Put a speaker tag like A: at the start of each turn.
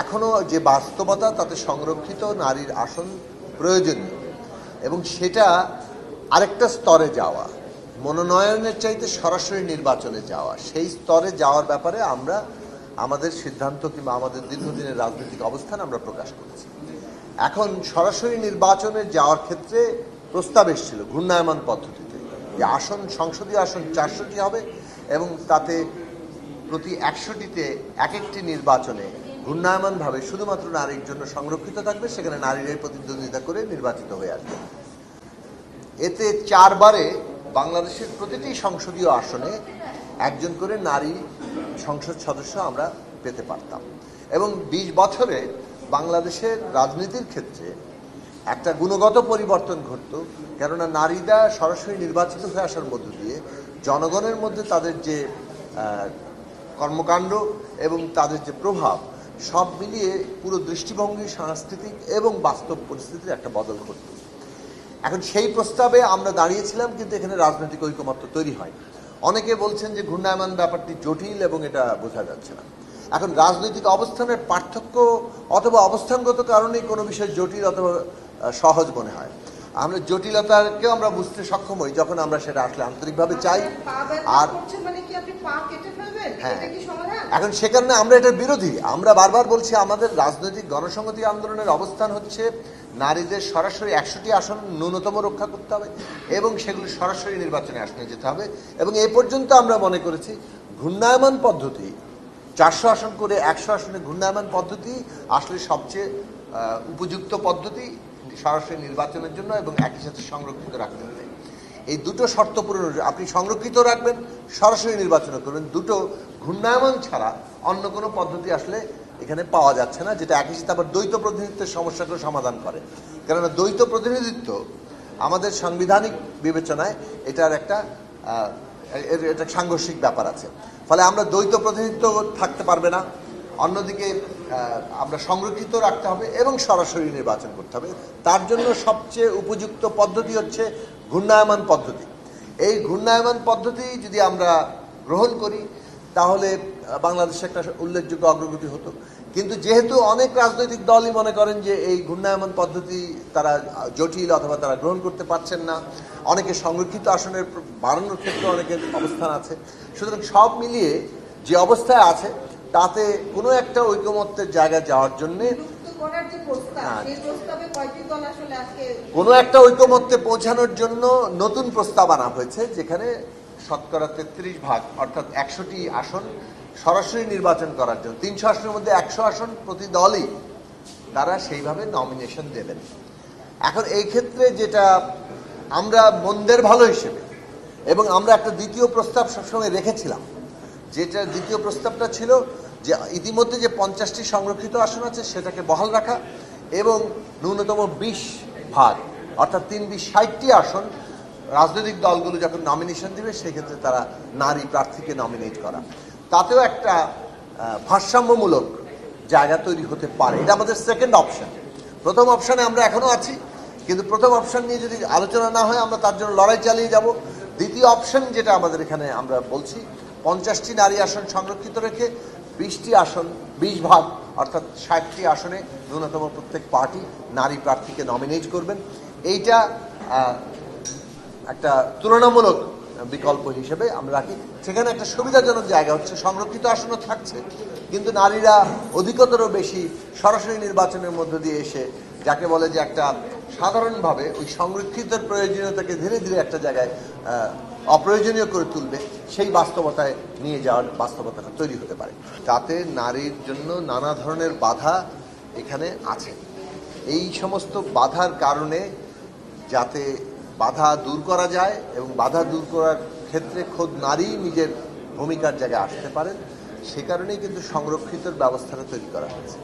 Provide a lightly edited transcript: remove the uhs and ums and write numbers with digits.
A: এখনো যে বাস্তবতা তাতে সংরক্ষিত নারীর আসন প্রয়োজনীয় এবং সেটা আরেকটা স্তরে যাওয়া, মনোনয়নের চাইতে সরাসরি নির্বাচনে যাওয়া, সেই স্তরে যাওয়ার ব্যাপারে আমরা আমাদের সিদ্ধান্ত কিংবা আমাদের দীর্ঘদিনের রাজনৈতিক অবস্থান আমরা প্রকাশ করেছি। এখন সরাসরি নির্বাচনে যাওয়ার ক্ষেত্রে প্রস্তাব এসেছিল ঘূর্ণায়মান পদ্ধতিতে, যে আসন সংসদীয় আসন 400টি হবে এবং তাতে প্রতি 100টিতে এক একটি নির্বাচনে ঘূর্ণায়মানভাবে শুধুমাত্র নারীর জন্য সংরক্ষিত থাকবে, সেখানে নারীরাই প্রতিদ্বন্দ্বিতা করে নির্বাচিত হয়ে আসবে। এতে 4 বারে বাংলাদেশের প্রতিটি সংসদীয় আসনে একজন করে নারী সংসদ সদস্য আমরা পেতে পারতাম এবং 20 বছরে বাংলাদেশের রাজনীতির ক্ষেত্রে একটা গুণগত পরিবর্তন ঘটত। কেননা নারীরা সরাসরি নির্বাচিত হয়ে আসার মধ্য দিয়ে জনগণের মধ্যে তাদের যে কর্মকাণ্ড এবং তাদের যে প্রভাব সব মিলিয়ে পুরো দৃষ্টিভঙ্গি, সাংস্কৃতিক এবং বাস্তব পরিস্থিতির একটা বদল ঘটত। এখন সেই প্রস্তাবে আমরা দাঁড়িয়েছিলাম, কিন্তু এখানে রাজনৈতিক ঐকমত্য তৈরি হয়। অনেকে বলছেন যে ঘূর্ণায়মান ব্যাপারটি জটিল এবং এটা বোঝা যাচ্ছে না। এখন রাজনৈতিক অবস্থানের পার্থক্য অথবা অবস্থানগত কারণেই কোনো বিষয় জটিল অথবা সহজ মনে হয়। আমরা জটিলতাকেও আমরা বুঝতে সক্ষম হই যখন আমরা সেটা আসলে আন্তরিকভাবে চাই। আর হ্যাঁ, এখন সে কারণে আমরা এটার বিরোধী। আমরা বারবার বলছি আমাদের রাজনৈতিক গণসংহতি আন্দোলনের অবস্থান হচ্ছে নারীদের সরাসরি 100টি আসন ন্যূনতম রক্ষা করতে হবে এবং সেগুলি সরাসরি নির্বাচনে আসনে যেতে হবে। এবং এ পর্যন্ত আমরা মনে করেছি ঘূর্ণায়মান পদ্ধতি, 400 আসন করে 100 আসনে ঘূর্ণায়মান পদ্ধতি আসলে সবচেয়ে উপযুক্ত পদ্ধতি সরাসরি নির্বাচনের জন্য এবং একই সাথে সংরক্ষিত রাখতে হবে। এই দুটো শর্ত পূরণ, আপনি সংরক্ষিত রাখবেন, সরাসরি নির্বাচন করবেন, দুটো ঘূর্ণায়মান ছাড়া অন্য কোনো পদ্ধতি আসলে এখানে পাওয়া যাচ্ছে না, যেটা একই সাথে আবার দ্বৈত প্রতিনিধিত্বের সমস্যাকেও সমাধান করে। কেননা দ্বৈত প্রতিনিধিত্ব আমাদের সাংবিধানিক বিবেচনায় এটার একটা সাংঘর্ষিক ব্যাপার আছে। ফলে আমরা দ্বৈত প্রতিনিধিত্ব থাকতে পারবে না, অন্যদিকে আমরা সংরক্ষিত রাখতে হবে এবং সরাসরি নির্বাচন করতে হবে। তার জন্য সবচেয়ে উপযুক্ত পদ্ধতি হচ্ছে ঘূর্ণায়মান পদ্ধতি। এই ঘূর্ণায়মান পদ্ধতি যদি আমরা গ্রহণ করি তাহলে বাংলাদেশে একটা উল্লেখযোগ্য অগ্রগতি হতো। কিন্তু যেহেতু অনেক রাজনৈতিক দলই মনে করেন যে এই ঘূর্ণায়মান পদ্ধতি তারা জটিল অথবা তারা গ্রহণ করতে পারছেন না, অনেকে সংরক্ষিত আসনের বাড়ানোর ক্ষেত্রে অনেকের অবস্থান আছে, সুতরাং সব মিলিয়ে যে অবস্থায় আছে তাতে কোনো একটা ঐকমত্যের জায়গায় যাওয়ার জন্যে কোনো একটা ঐকমত্যে পৌঁছানোর জন্য নতুন প্রস্তাব আনা হয়েছে, যেখানে শতকরা 33% অর্থাৎ 100টি আসন সরাসরি নির্বাচন করার জন্য 300 আসনের মধ্যে 100 আসন প্রতি দলই তারা সেইভাবে নমিনেশন দেবেন। এখন এই ক্ষেত্রে যেটা আমরা মন্দের ভালো হিসেবে এবং আমরা একটা দ্বিতীয় প্রস্তাব সবসময় রেখেছিলাম, যেটা দ্বিতীয় প্রস্তাবটা ছিল যে ইতিমধ্যে যে 50টি সংরক্ষিত আসন আছে সেটাকে বহাল রাখা এবং ন্যূনতম 20% অর্থাৎ 3-20-60টি আসন রাজনৈতিক দলগুলো যখন নমিনেশন দিবে সেক্ষেত্রে তারা নারী প্রার্থীকে নমিনেট করা। তাতেও একটা ভারসাম্যমূলক জায়গা তৈরি হতে পারে। এটা আমাদের সেকেন্ড অপশন। প্রথম অপশনে আমরা এখনও আছি, কিন্তু প্রথম অপশন নিয়ে যদি আলোচনা না হয় আমরা তার জন্য লড়াই চালিয়ে যাব। দ্বিতীয় অপশন যেটা আমাদের এখানে আমরা বলছি, 50টি নারী আসন সংরক্ষিত রেখে 20টি আসন 20% অর্থাৎ 60টি আসনে ন্যূনতম প্রত্যেক পার্টি নারী প্রার্থীকে নমিনেট করবেন। এইটা একটা তুলনামূলক বিকল্প হিসেবে আমরা রাখি। সেখানে একটা সুবিধাজনক জায়গা হচ্ছে সংরক্ষিত আসনও থাকছে, কিন্তু নারীরা অধিকতর বেশি সরাসরি নির্বাচনের মধ্য দিয়ে এসে যাকে বলে যে একটা সাধারণভাবে ওই সংরক্ষিতের প্রয়োজনীয়তাকে ধীরে ধীরে একটা জায়গায় অপ্রয়োজনীয় করে তুলবে, সেই বাস্তবতায় নিয়ে যাওয়ার বাস্তবতাটা তৈরি হতে পারে। তাতে নারীর জন্য নানা ধরনের বাধা এখানে আছে। এই সমস্ত বাধার কারণে যাতে বাধা দূর করা যায় এবং বাধা দূর করার ক্ষেত্রে খোদ নারী নিজের ভূমিকার জায়গায় আসতে পারেন, সে কারণেই কিন্তু সংরক্ষিত ব্যবস্থাটা তৈরি করা হয়েছে।